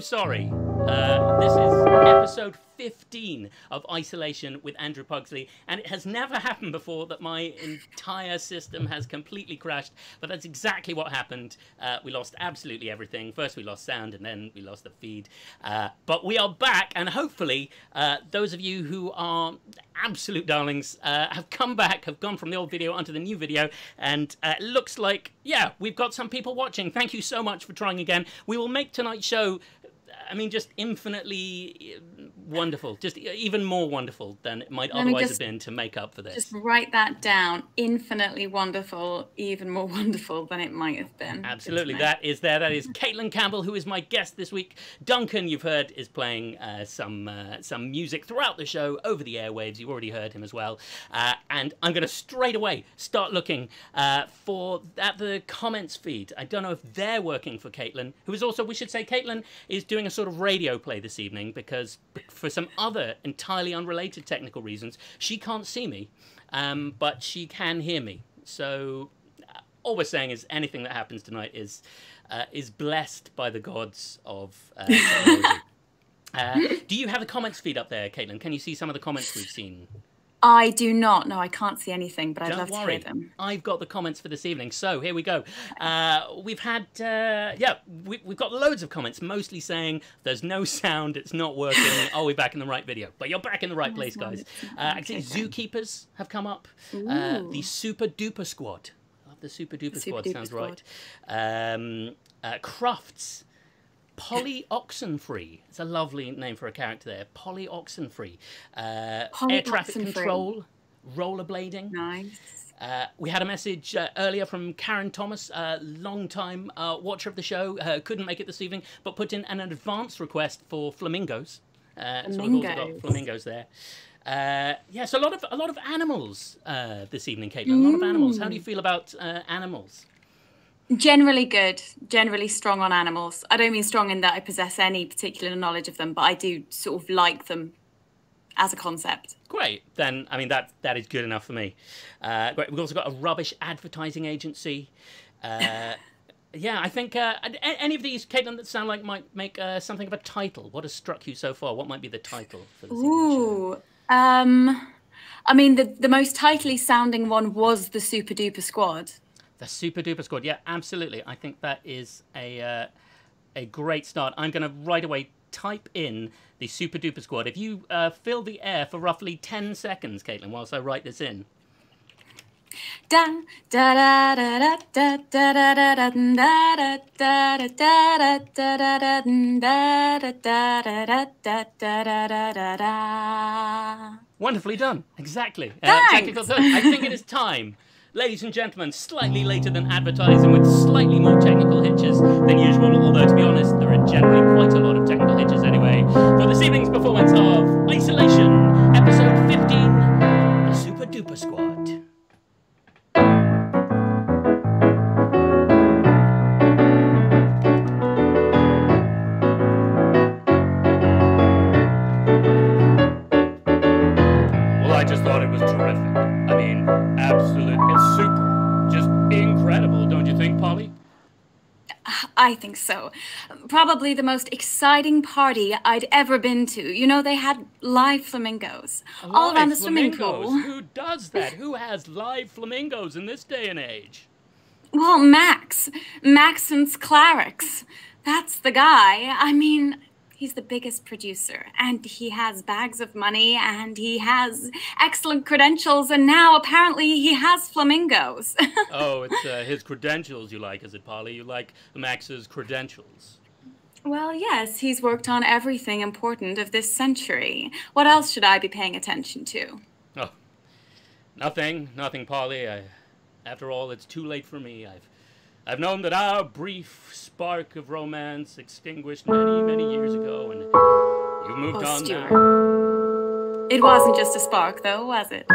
sorry. This is episode 15 of Isolation with Andrew Pugsley, and it has never happened before that my entire system has completely crashed, but that's exactly what happened. We lost absolutely everything. First we lost sound, and then we lost the feed. But we are back, and hopefully those of you who are absolute darlings have come back, have gone from the old video onto the new video, and it looks like, yeah, we've got some people watching. Thank you so much for trying again. We will make tonight's show, I mean, just infinitely wonderful, just even more wonderful than it might otherwise have been to make up for this. Just write that down. Infinitely wonderful, even more wonderful than it might have been. Absolutely, that is there. That is Campbell, who is my guest this week. Duncan, you've heard, is playing some music throughout the show over the airwaves. You've already heard him as well. And I'm going to straight away start looking for the comments feed. I don't know if they're working for Caitlin, who is also, we should say, Caitlin is doing a sort of radio play this evening because for some other entirely unrelated technical reasons, she can't see me, but she can hear me. So all we're saying is anything that happens tonight is blessed by the gods of technology. Do you have a comments feed up there, Caitlin? Can you see some of the comments we've seen? I do not. No, I can't see anything, but I'd love to hear them. I've got the comments for this evening. So here we go. We've had, we've got loads of comments, mostly saying there's no sound, it's not working. Are we back in the right video? But you're back in the right place, guys. Actually, zookeepers have come up. The Super Duper Squad. I love the Super Duper Squad, sounds right. Crufts. Polly Oxenfree. It's a lovely name for a character there. Polly Oxenfree. Air traffic control. Rollerblading. Nice. We had a message earlier from Karen Thomas, long-time watcher of the show. Couldn't make it this evening, but put in an advance request for flamingos. So we've also got flamingos there. Yes, a lot of animals this evening, Caitlin. A lot of animals. How do you feel about animals? Generally good, generally strong on animals. I don't mean strong in that I possess any particular knowledge of them, but I do sort of like them as a concept. Great. Then, I mean, that is good enough for me. Great. We've also got a rubbish advertising agency. Yeah, I think any of these, Caitlin, that sound like might make something of a title. What has struck you so far? What might be the title for this show? I mean, the most tightly sounding one was the Super Duper Squad. The Super Duper Squad, yeah, absolutely. I think that is a great start. I'm going to right away type in the Super Duper Squad. If you fill the air for roughly 10 seconds, Caitlin, whilst I write this in. Da da da da da da da da da da da da da. Wonderfully done. Exactly. Technical third. I think it is time. Ladies and gentlemen, slightly later than advertised and with slightly more technical hitches than usual, although to be honest, there are generally quite a lot of technical hitches anyway, for this evening's performance of Isolation, episode 15, the Super Duper Squad. Well, I just thought it was terrific. I mean, absolutely. It's super. Just incredible, don't you think, Polly? I think so. Probably the most exciting party I'd ever been to. You know, they had live flamingos all around the swimming pool. Who does that? Who has live flamingos in this day and age? Well, Max and Clarix. That's the guy. I mean, he's the biggest producer, and he has bags of money, and he has excellent credentials, and now apparently he has flamingos. Oh, it's his credentials you like, is it, Polly? You like Max's credentials? Well, yes, he's worked on everything important of this century. What else should I be paying attention to? Oh, nothing, Polly. After all, it's too late for me. I've known that our brief spark of romance extinguished many, many years ago, and you've moved on Stuart. now. It wasn't just a spark, though, was it?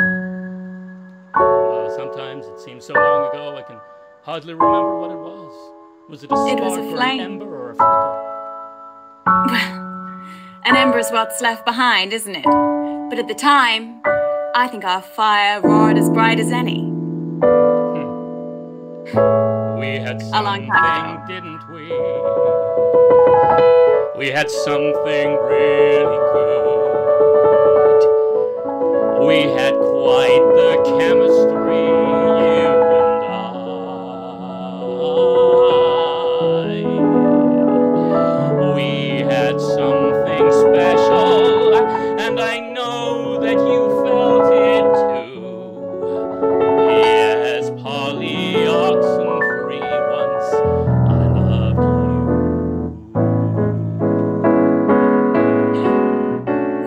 Well, sometimes it seems so long ago I can hardly remember what it was. Was it a spark or an ember or a flicker? Well, an ember's what's left behind, isn't it? But at the time, I think our fire roared as bright as any. We had a long time ago, didn't we? We had something really good. We had quite the chemistry, you and I. We had something special, and I know that you felt it too. Yes, Polly Oxenfree, once I loved you.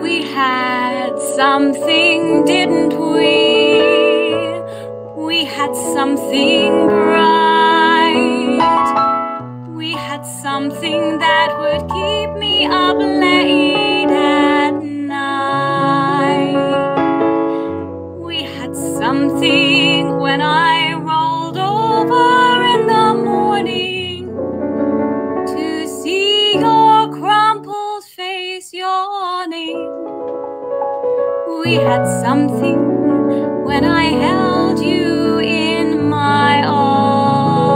We had something, didn't we? We had something bright. We had something that would keep me up late at night. We had something when I rolled over in the morning to see your crumpled face yawning. We had something when I held you in my arms.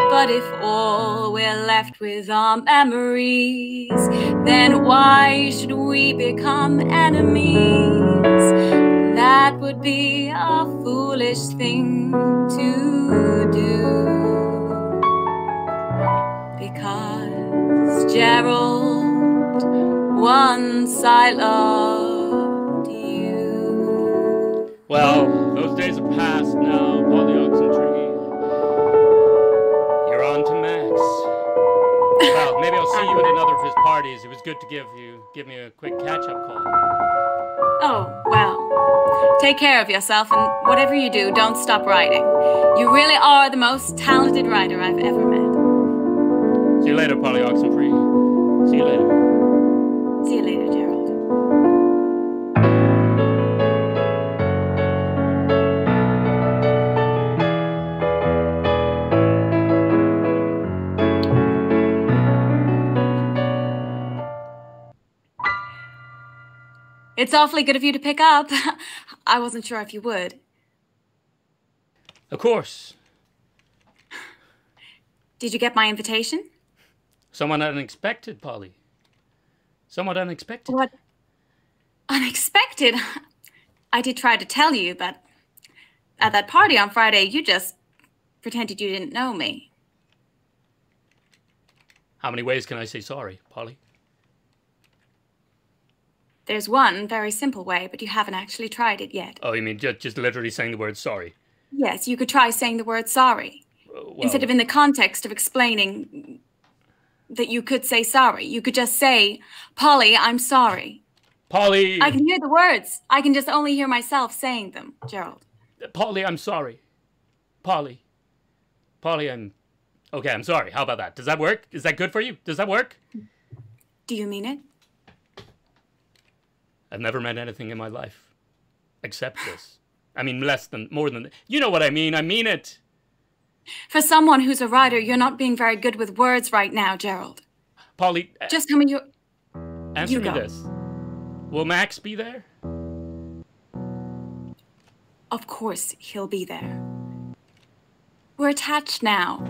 But if all we're left with are memories, then why should we become enemies? That would be a foolish thing to do. Because Gerald, once I loved you. Well, those days are past now, Polly Oxentree. You're on to Max. Well, maybe I'll see you at another of his parties. It was good to give me a quick catch-up call. Oh, well, take care of yourself, and whatever you do, don't stop writing. You really are the most talented writer I've ever met. See you later, Polly Oxenfree. See you later. See you later, Gerald. It's awfully good of you to pick up. I wasn't sure if you would. Of course. Did you get my invitation? Somewhat unexpected, Polly. Somewhat unexpected. What? Unexpected? I did try to tell you, but at that party on Friday, you just pretended you didn't know me. How many ways can I say sorry, Polly? There's one very simple way, but you haven't actually tried it yet. Oh, you mean just literally saying the word sorry? Yes, you could try saying the word sorry. Well, Instead of in the context of explaining that you could say sorry, you could just say, Polly, I'm sorry. Polly! I can hear the words. I can just only hear myself saying them, Gerald. Polly, I'm sorry. Polly. Polly, Okay, I'm sorry. How about that? Does that work? Is that good for you? Does that work? Do you mean it? I've never meant anything in my life. Except this. I mean, more than... You know what I mean. I mean it. For someone who's a writer, you're not being very good with words right now, Gerald. Polly... Just tell me you... Answer me this. Will Max be there? Of course he'll be there. We're attached now.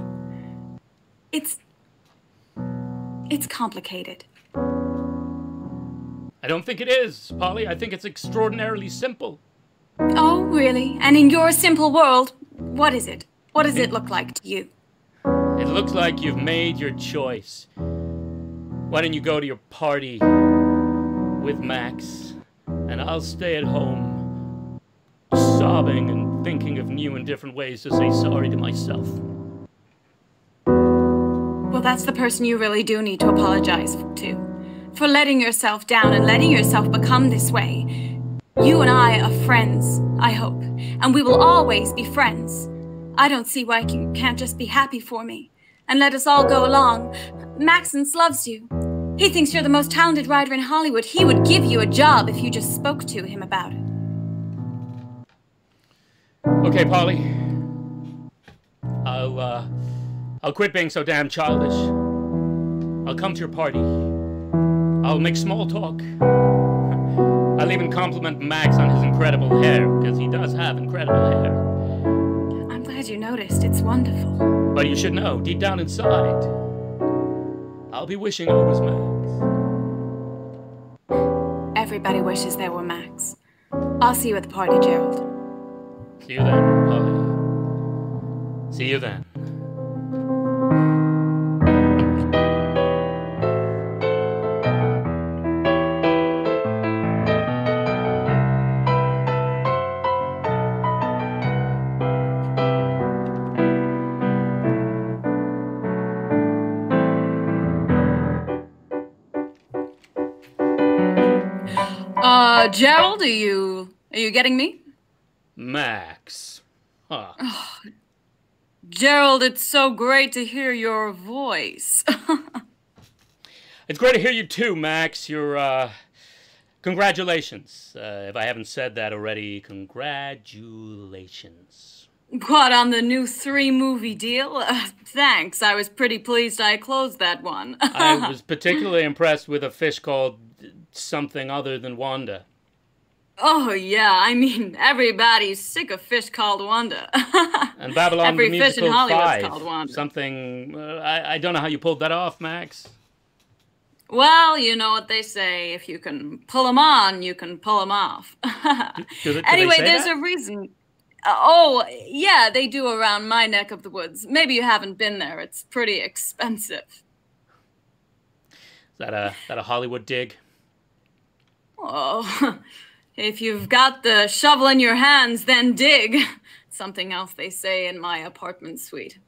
It's complicated. I don't think it is, Polly. I think it's extraordinarily simple. Oh, really? And in your simple world, what is it? What does it look like to you? It looks like you've made your choice. Why don't you go to your party with Max, and I'll stay at home, sobbing and thinking of new and different ways to say sorry to myself. Well, that's the person you really do need to apologize to. For letting yourself down and letting yourself become this way. You and I are friends, I hope, and we will always be friends. I don't see why you can't just be happy for me and let us all go along. Maxence loves you. He thinks you're the most talented writer in Hollywood. He would give you a job if you just spoke to him about it. Okay, Polly. I'll quit being so damn childish. I'll come to your party. I'll make small talk. I'll even compliment Max on his incredible hair, because he does have incredible hair. I'm glad you noticed. It's wonderful. But you should know, deep down inside, I'll be wishing I was Max. Everybody wishes they were Max. I'll see you at the party, Gerald. See you then, Polly. See you then. Gerald, are you getting me? Max. Huh. Oh, Gerald, it's so great to hear your voice. It's great to hear you too, Max. Congratulations. If I haven't said that already, congratulations. What, on the new 3-movie deal? Thanks, I was pretty pleased I closed that one. I was particularly impressed with a fish called something other than Wanda. Oh, yeah, I mean, everybody's sick of fish called Wanda. And Babylon Every the fish in Musical Hollywood's 5. called Wanda. Something, I don't know how you pulled that off, Max. Well, you know what they say, if you can pull them on, you can pull them off. Anyway, there's a reason. Oh, yeah, they do around my neck of the woods. Maybe you haven't been there. It's pretty expensive. Is that a Hollywood dig? Oh, if you've got the shovel in your hands, then dig. Something else they say in my apartment suite.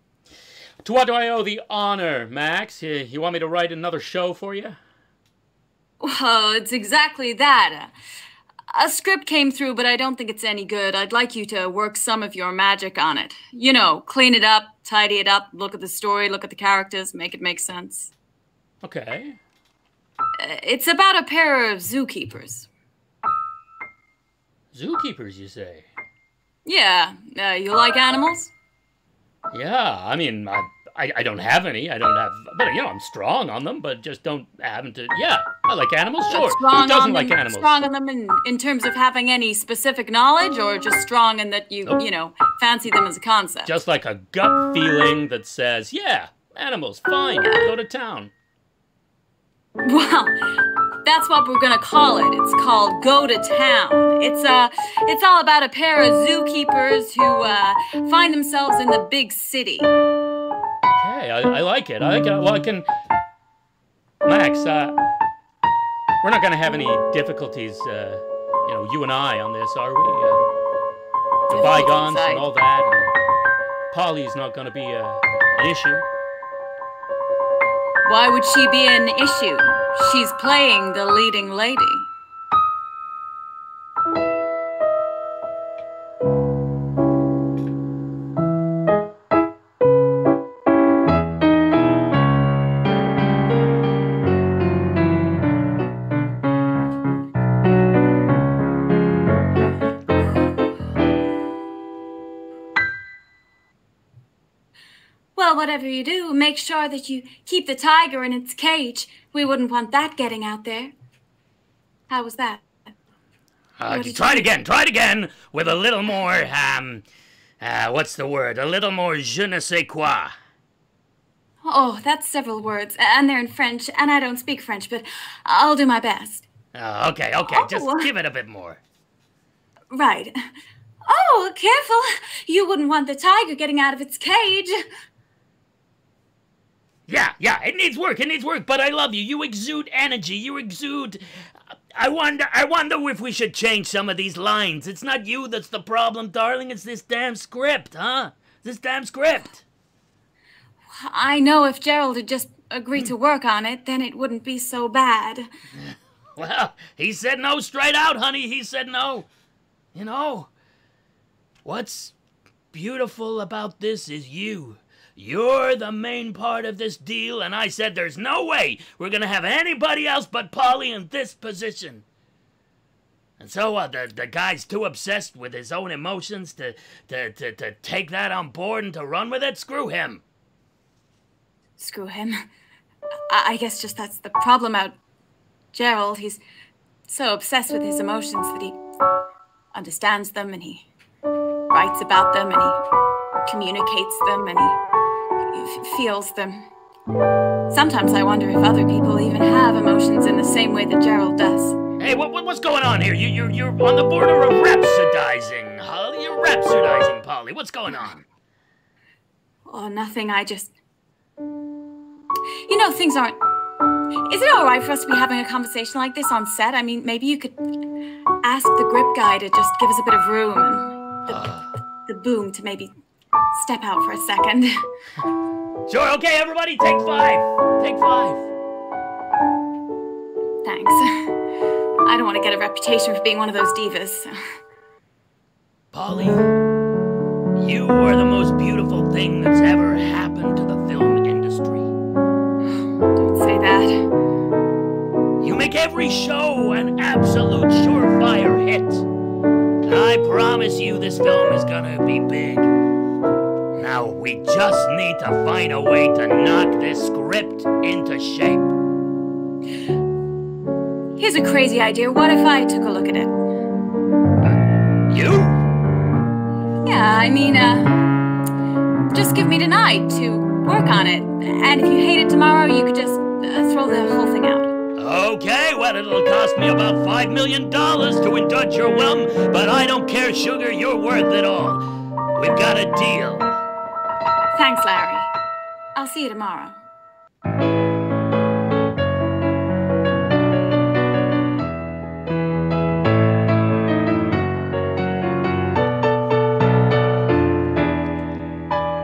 To what do I owe the honor, Max? You want me to write another show for you? Well, it's exactly that. A script came through, but I don't think it's any good. I'd like you to work some of your magic on it. You know, clean it up, tidy it up, look at the story, look at the characters, make it make sense. Okay. It's about a pair of zookeepers. Zookeepers, you say? Yeah. You like animals? Yeah, I mean, I don't have any. I don't have, but you know, I'm strong on them, but just haven't to. Yeah, I like animals. Sure. Who doesn't like animals? Strong on them in terms of having any specific knowledge, or just strong in that you know, fancy them as a concept? Just like a gut feeling that says, yeah, animals, fine, go to town. Well, that's what we're gonna call it. It's called Go to Town. It's all about a pair of zookeepers who find themselves in the big city. Okay, I like it. I like it. Well, I can... Max, we're not gonna have any difficulties, you know, you and I on this, are we? The bygones and all that. And Polly's not gonna be an issue. Why would she be an issue? She's playing the leading lady. Well, whatever you do, make sure that you keep the tiger in its cage. We wouldn't want that getting out there. How was that? Try it again, with a little more, what's the word? A little more je ne sais quoi. Oh, that's several words, and they're in French, and I don't speak French, but I'll do my best. Okay, just give it a bit more. Right. Oh, careful. You wouldn't want the tiger getting out of its cage. Yeah, it needs work, but I love you. You exude energy, you exude... I wonder if we should change some of these lines. It's not you that's the problem, darling. It's this damn script, huh? This damn script. I know if Gerald had just agreed to work on it, then it wouldn't be so bad. Well, he said no straight out, honey. He said no. You know, what's beautiful about this is you. You're the main part of this deal, and I said there's no way we're gonna have anybody else but Polly in this position. And so the guy's too obsessed with his own emotions to take that on board and to run with it? Screw him. Screw him. I guess just that's the problem about Gerald. He's so obsessed with his emotions that he understands them, and he writes about them, and he communicates them, and he feels them. Sometimes I wonder if other people even have emotions in the same way that Gerald does. Hey, what's going on here? You're on the border of rhapsodizing, Holly. You're rhapsodizing, Polly. What's going on? Oh, nothing. I just... You know, things aren't... Is it all right for us to be having a conversation like this on set? I mean, maybe you could ask the grip guy to just give us a bit of room and the boom to maybe step out for a second. Sure, okay, everybody, take 5. Take 5. Thanks. I don't want to get a reputation for being one of those divas. Polly, you are the most beautiful thing that's ever happened to the film industry. Don't say that. You make every show an absolute surefire hit. And I promise you this film is gonna be big. Now we just need to find a way to knock this script into shape. Here's a crazy idea. What if I took a look at it? You? Yeah, I mean, just give me tonight to work on it. And if you hate it tomorrow, you could just throw the whole thing out. Okay, well, it'll cost me about $5 million to indulge your whim, but I don't care, sugar, you're worth it all. We've got a deal. Thanks, Larry. I'll see you tomorrow.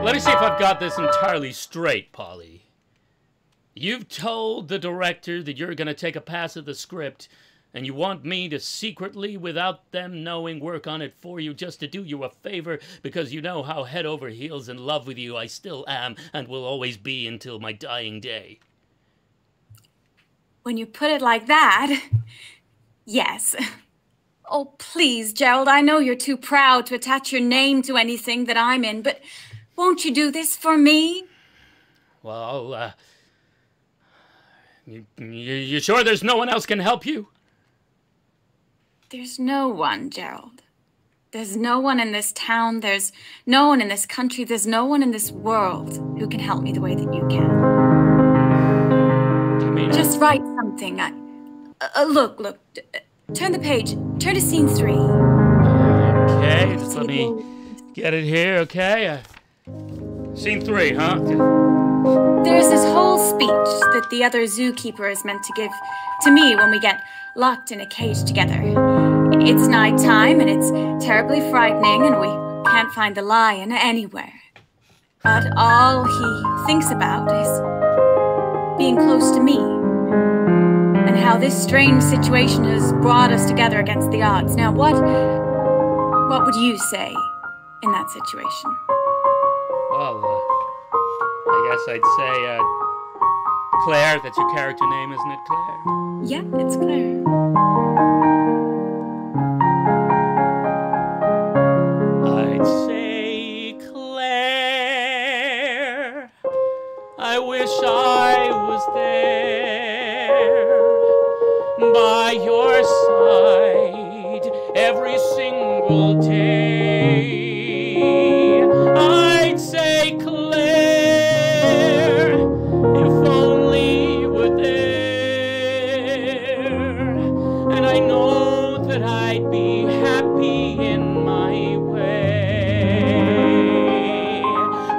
Let me see if I've got this entirely straight, Polly. You've told the director that you're going to take a pass at the script, and you want me to secretly, without them knowing, work on it for you just to do you a favor because you know how head over heels in love with you I still am and will always be until my dying day. When you put it like that, yes. Oh, please, Gerald, I know you're too proud to attach your name to anything that I'm in, but won't you do this for me? Well, you sure there's no one else can help you? There's no one, Gerald. There's no one in this town, there's no one in this country, there's no one in this world who can help me the way that you can. Do you mean just write something. Look, turn the page. Turn to scene 3. Okay, just let me get it here, okay? Scene 3, huh? There's this whole speech that the other zookeeper is meant to give to me when we get locked in a cage together. It's nighttime and it's terribly frightening and we can't find the lion anywhere. But all he thinks about is being close to me and how this strange situation has brought us together against the odds. Now, what would you say in that situation? Well, I guess I'd say, Claire, that's your character name, isn't it, Claire? Yeah, it's Claire. I'd say, Claire, I wish I was there by your side every single day. I'd say, Claire, if only you were there. And I know that I'd be happy in my way.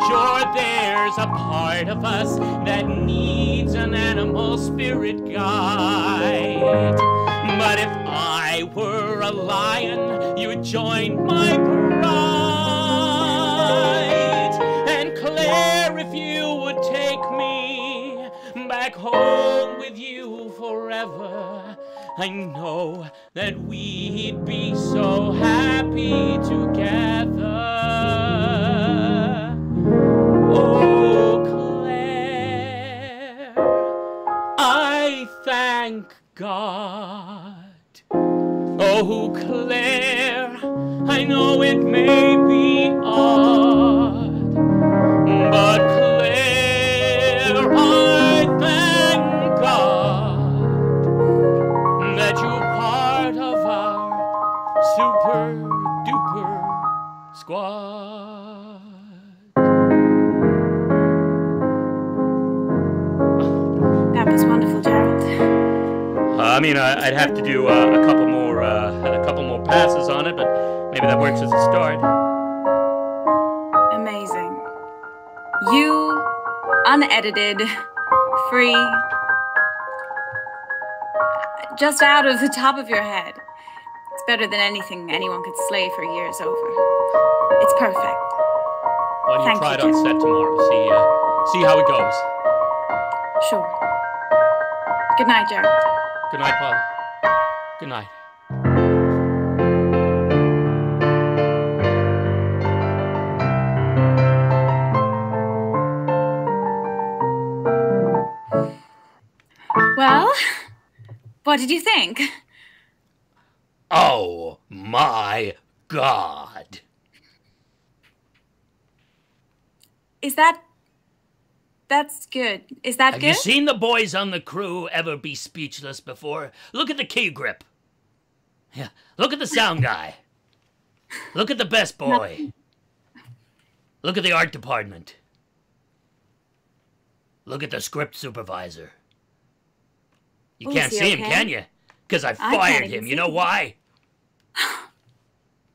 Sure, there's a part of us that needs an animal spirit guide. But if I were a lion, you'd join my pride. And Claire, if you would take me back home with you forever, I know that we'd be so happy together. Oh, Claire, I thank God. Oh, Claire, I know it may be odd, but Claire, I thank God that you're part of our super duper squad. I mean, I'd have to do a couple more passes on it, but maybe that works as a start. Amazing. You, unedited, free, just out of the top of your head. It's better than anything anyone could slay for years over. It's perfect. Why don't you try it on set tomorrow? See how it goes. Sure. Good night, Jared. Good night, Polly. Good night. Well, what did you think? Oh my God. That's good. Is that good? Have you seen the boys on the crew ever be speechless before? Look at the key grip. Yeah. Look at the sound guy. Look at the best boy. Look at the art department. Look at the script supervisor. You can't see him, can you? Because I fired him. You know why?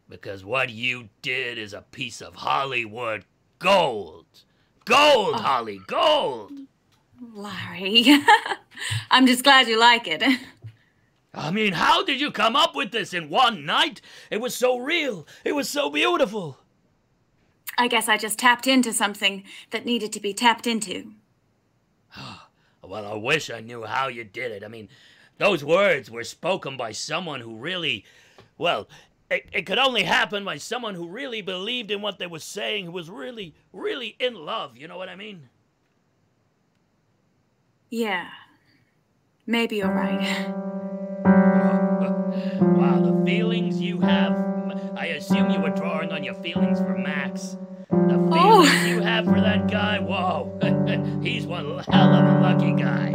Because what you did is a piece of Hollywood gold. Gold, Holly, gold! Larry, I'm just glad you like it. I mean, how did you come up with this in one night? It was so real. It was so beautiful. I guess I just tapped into something that needed to be tapped into. Well, I wish I knew how you did it. I mean, those words were spoken by someone who really, well, it could only happen by someone who really believed in what they were saying, who was really, really in love. You know what I mean? Yeah. Maybe you're right. Wow, the feelings you have. I assume you were drawing on your feelings for Max. The feelings you have for that guy, whoa. He's one hell of a lucky guy.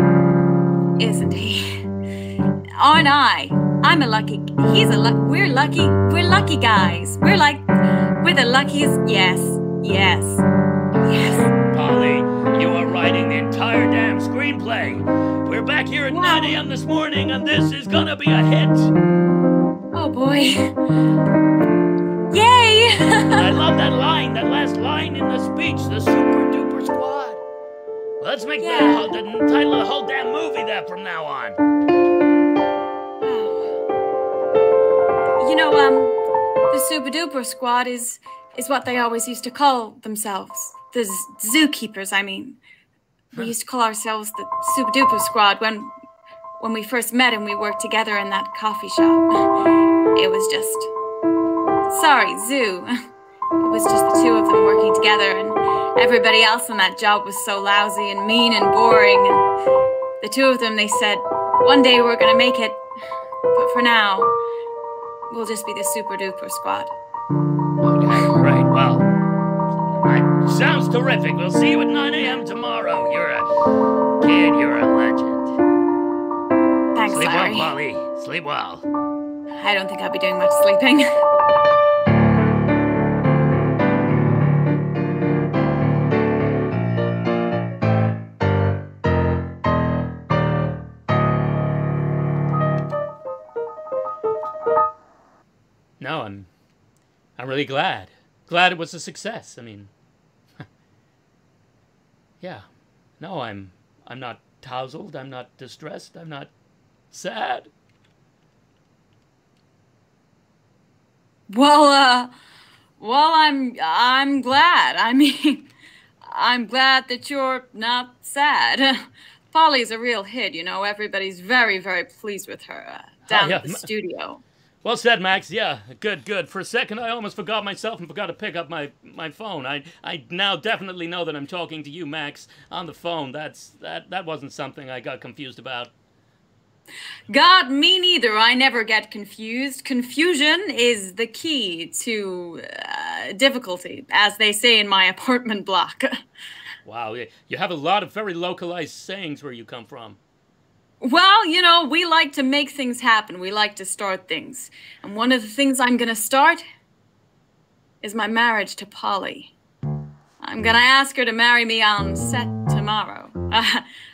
Isn't he? Aren't I? I'm a lucky. We're lucky. We're lucky guys. We're the luckiest. Yes. Polly, you are writing the entire damn screenplay. We're back here at 9 a.m. this morning, and this is gonna be a hit. Oh boy. Yay! I love that line, that last line in the speech, the super duper squad. Let's make the title of the whole damn movie that from now on. You know, the Super Duper Squad is what they always used to call themselves. The zookeepers, I mean. We used to call ourselves the Super Duper Squad when we first met and we worked together in that coffee shop. It was just... Sorry, zoo. It was just the two of them working together, and everybody else on that job was so lousy and mean and boring, and the two of them, they said, one day we're gonna make it, but for now... We'll just be the Super Duper Squad. Okay, great. Well, sounds terrific. We'll see you at 9 a.m. tomorrow. You're a kid. You're a legend. Thanks, Sleep Larry. well, Polly. Sleep well. I don't think I'll be doing much sleeping. No, I'm really glad. Glad it was a success. I mean, yeah. No, I'm not tousled. I'm not distressed. I'm not sad. Well, I'm glad. I mean, I'm glad that you're not sad. Polly's a real hit, you know. Everybody's very, very pleased with her down at the studio. Well said, Max. Yeah, good. For a second, I almost forgot myself and forgot to pick up my phone. I now definitely know that I'm talking to you, Max, on the phone. That wasn't something I got confused about. God, me neither. I never get confused. Confusion is the key to difficulty, as they say in my apartment block. Wow, you have a lot of very localized sayings where you come from. Well, you know, we like to make things happen. We like to start things. And one of the things I'm going to start is my marriage to Polly. I'm going to ask her to marry me on set tomorrow. tomorrow.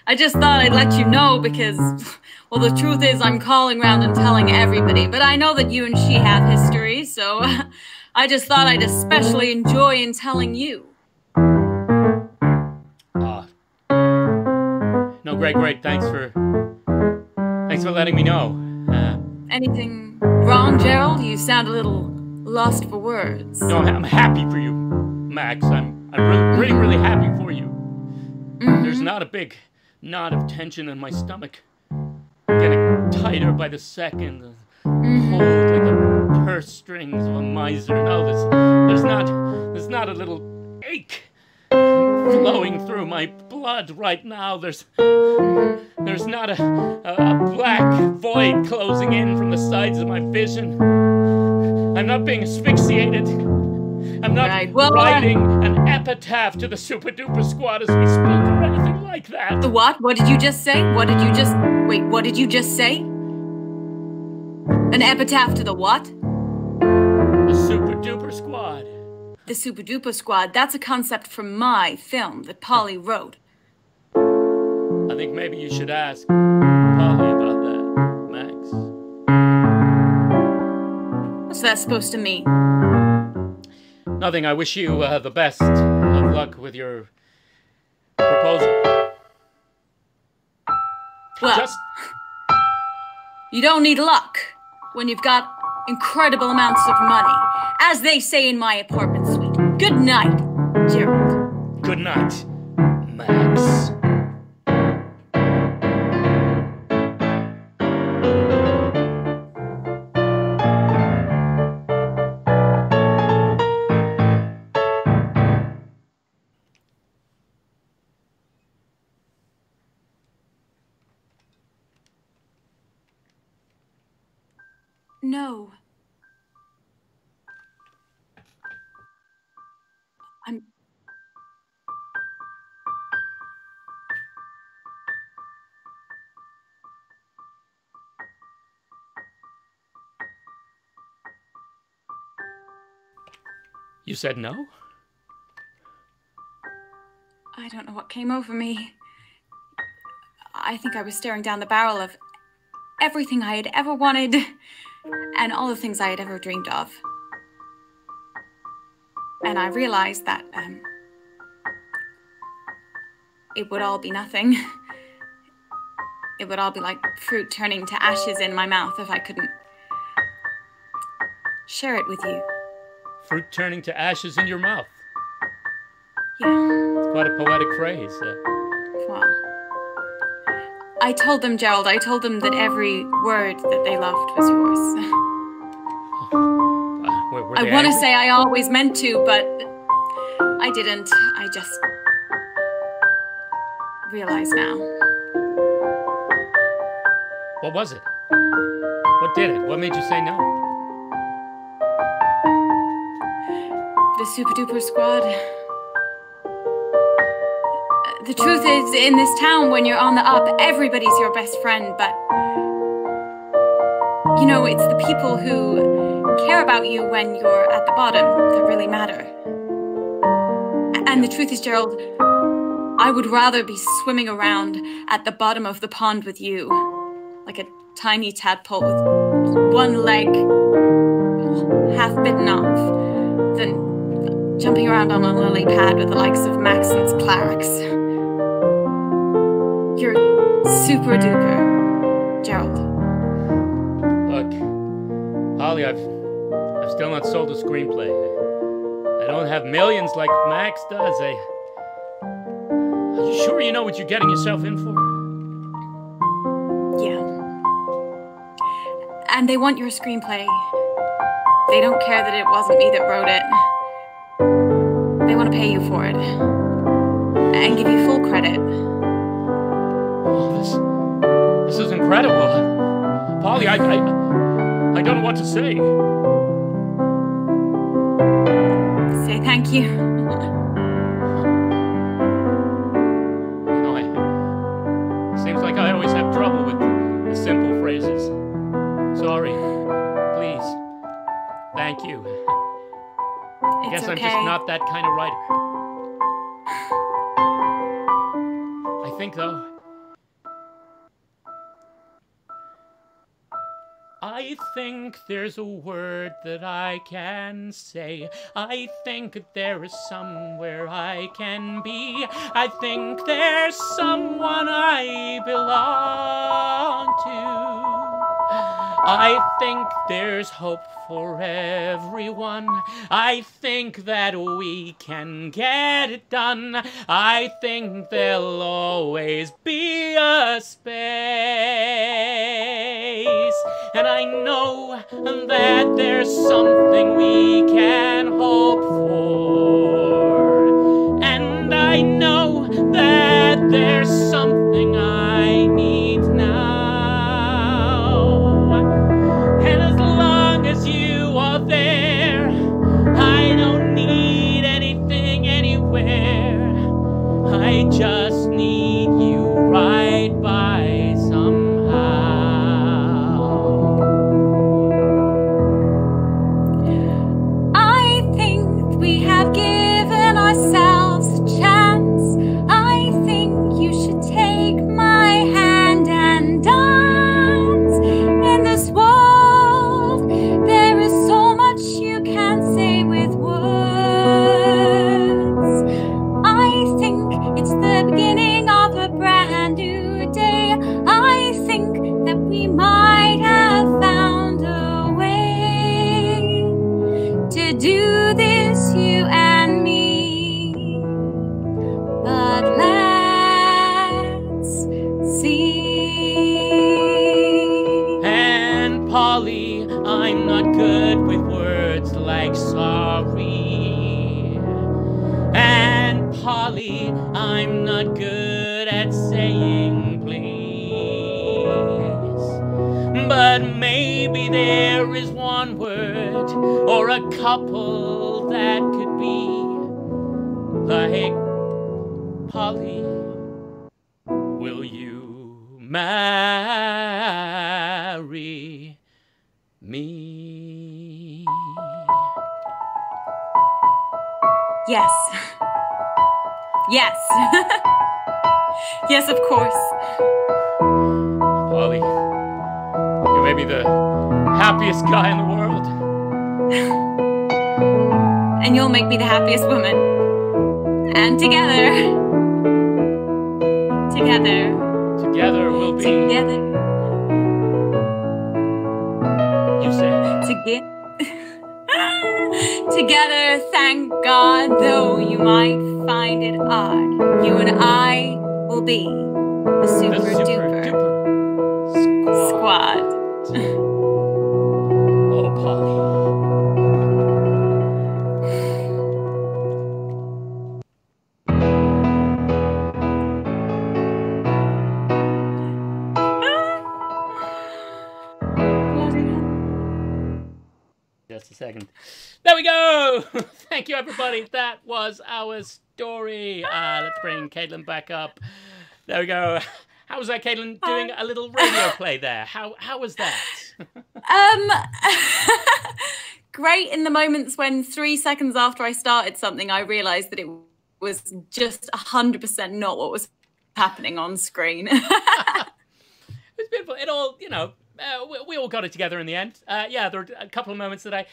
I just thought I'd let you know because, well, the truth is I'm calling around and telling everybody, but I know that you and she have history, so I just thought I'd especially enjoy in telling you. No, great. Thanks for letting me know. Anything wrong, Gerald? You sound a little lost for words. No, I'm happy for you, Max. I'm really happy for you. There's not a big knot of tension in my stomach, getting tighter by the second, hold like the purse strings of a miser. No, there's not a little ache flowing through my blood right now. There's not a black void closing in from the sides of my vision. I'm not being asphyxiated. I'm not writing an epitaph to the Super Duper Squad as we speak or anything like that. The what? What did you just say? Wait, what did you just say? An epitaph to the what? The Super Duper Squad. The Super Duper Squad, that's a concept from my film that Polly wrote. I think maybe you should ask Polly about that, Max. What's that supposed to mean? Nothing. I wish you the best of luck with your proposal. Well, you don't need luck when you've got incredible amounts of money, as they say in my apartment suite. Good night, Gerald. Good night, Max. No. You said no? I don't know what came over me. I think I was staring down the barrel of everything I had ever wanted and all the things I had ever dreamed of. And I realized that it would all be nothing. It would all be like fruit turning to ashes in my mouth if I couldn't share it with you. Fruit turning to ashes in your mouth. Yeah. It's quite a poetic phrase. Well, I told them, Gerald, I told them that every word that they loved was yours. I want to say I always meant to, but I didn't. I just realize now. What was it? What did it? What made you say no? The Super Duper Squad. The truth is, in this town, when you're on the up, everybody's your best friend, but you know, it's the people who care about you when you're at the bottom that really matter. And the truth is, Gerald, I would rather be swimming around at the bottom of the pond with you, like a tiny tadpole with one leg half bitten off, than jumping around on a lily pad with the likes of Maxon's Clarks. You're super duper, Gerald. Look, Polly, I've still not sold a screenplay. I don't have millions like Max does. Are you sure you know what you're getting yourself in for? Yeah. And they want your screenplay. They don't care that it wasn't me that wrote it. They want to pay you for it. And give you full credit. Oh, this is incredible. Polly, I don't know what to say. Say thank you. You know, seems like I always have trouble with the simple phrases. Sorry. Please. Thank you. I guess okay. I'm just not that kind of writer. think, though, I think there's a word that I can say. I think there is somewhere I can be. I think there's someone I belong to. I think there's hope for everyone. I think that we can get it done. I think there'll always be a space. And I know that there's something we can hope for. And I know that there's something I need now. And as long as you are there, I don't need anything anywhere. I just need you right by somehow. I think we have given ourselves a chance. I think you should take my hand and dance. In this world, there is so much you can't say with words. I think it's the beginning of a brand new day. I think that we might have found a way to do this, you and me. But let's see. And Polly, I'm not good with words like sorry. And Polly, I'm not good at saying please. But maybe there is one word or a couple that could be like, Polly, will you marry me? Yes. Yes. Yes, of course. Polly, you may be the happiest guy in the world. And you'll make me the happiest woman. And together we'll be. Together. You say. Together, thank God, though you might find it odd, you and I will be the super duper squad. Oh, Polly. Just a second. There we go! Thank you, everybody. That was our story. Let's bring Caitlin back up. There we go. How was that, Caitlin? Doing a little radio play there. How was that? Great in the moments when 3 seconds after I started something, I realised that it was just 100% not what was happening on screen. It was beautiful. It all, you know, we all got it together in the end. Yeah, there were a couple of moments that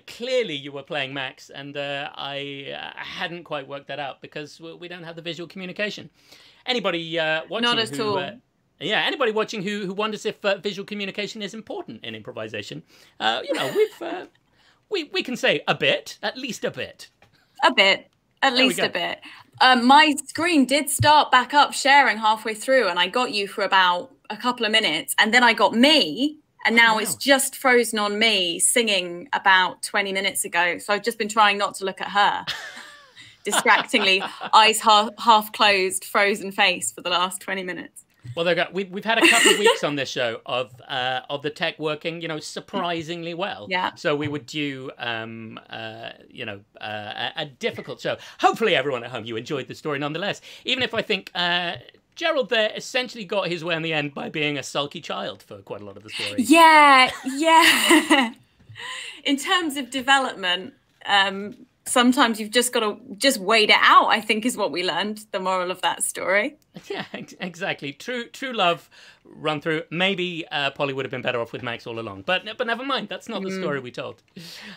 clearly you were playing Max, and I hadn't quite worked that out because we don't have the visual communication. Anybody watching? Not at all. Yeah, anybody watching who wonders if visual communication is important in improvisation? You know, we can say a bit, at least a bit. A bit. At least a bit. My screen did start back up sharing halfway through, and I got you for about a couple of minutes, and then I got me, and now it's just frozen on me singing about 20 minutes ago. So I've just been trying not to look at her. Distractingly, eyes half closed, frozen face for the last 20 minutes. Well, there we go. We've had a couple of weeks on this show of the tech working, you know, surprisingly well. Yeah. So we would do, you know, a difficult show. Hopefully, everyone at home, you enjoyed the story nonetheless. Even if I think Gerald there essentially got his way in the end by being a sulky child for quite a lot of the story. Yeah, yeah. In terms of development, sometimes you've just got to just wait it out, I think, is what we learned, the moral of that story. Yeah, exactly. True love run through. Maybe Polly would have been better off with Max all along, but never mind. That's not the story we told.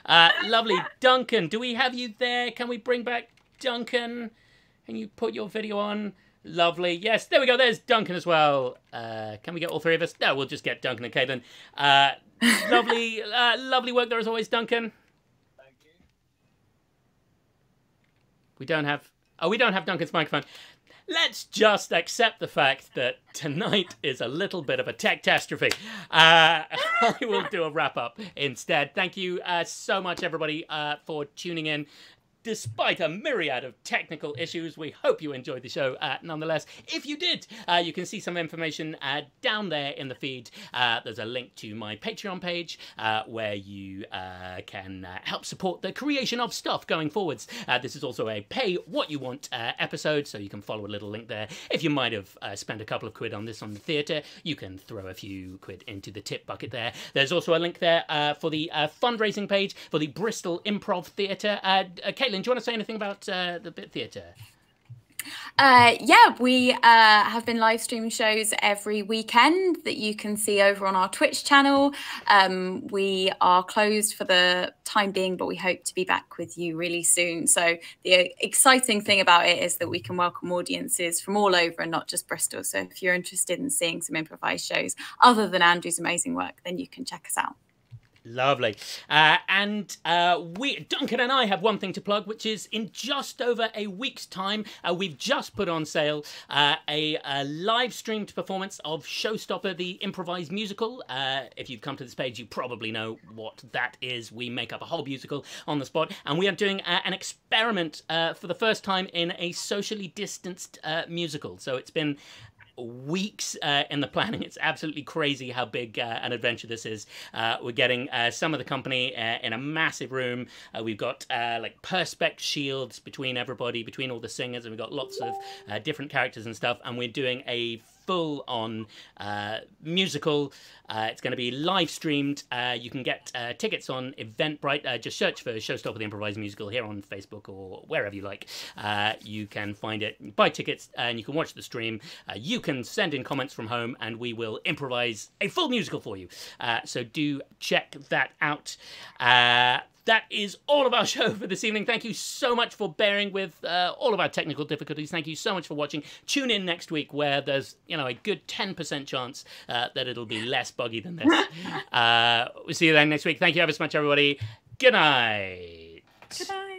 Lovely. Duncan, do we have you there? Can we bring back Duncan? Can you put your video on? Lovely. Yes, there we go. There's Duncan as well. Can we get all three of us? No, we'll just get Duncan and Caitlin. Lovely, lovely work there as always, Duncan. Thank you. We don't have Duncan's microphone. Let's just accept the fact that tonight is a little bit of a tech-tastrophe. I will do a wrap-up instead. Thank you so much, everybody, for tuning in. Despite a myriad of technical issues, we hope you enjoyed the show nonetheless. If you did, you can see some information down there in the feed. There's a link to my Patreon page where you can help support the creation of stuff going forwards. This is also a pay what you want episode, so you can follow a little link there. If you might have spent a couple of quid on this on the theatre, you can throw a few quid into the tip bucket there. There's also a link there for the fundraising page for the Bristol Improv Theatre. Caitlin, do you want to say anything about the Bit Theatre? Yeah, we have been live streaming shows every weekend that you can see over on our Twitch channel. We are closed for the time being, but we hope to be back with you really soon. So the exciting thing about it is that we can welcome audiences from all over and not just Bristol. So if you're interested in seeing some improvised shows other than Andrew's amazing work, then you can check us out. Lovely. Duncan and I have one thing to plug, which is in just over a week's time, we've just put on sale a live streamed performance of Showstopper, the improvised musical. If you've come to this page, you probably know what that is. We make up a whole musical on the spot, and we are doing an experiment for the first time in a socially distanced musical. So it's been weeks in the planning. It's absolutely crazy how big an adventure this is. We're getting some of the company in a massive room. We've got like perspex shields between everybody, between all the singers, and we've got lots of different characters and stuff, and we're doing a full-on musical. It's going to be live streamed. You can get tickets on Eventbrite. Just search for Showstopper the Improvised Musical here on Facebook or wherever you like. You can find it, buy tickets, and you can watch the stream. You can send in comments from home, and we will improvise a full musical for you. So do check that out. That is all of our show for this evening. Thank you so much for bearing with all of our technical difficulties. Thank you so much for watching. Tune in next week where there's, a good 10% chance that it'll be less buggy than this. We'll see you then next week. Thank you ever so much, everybody. Good night. Goodbye.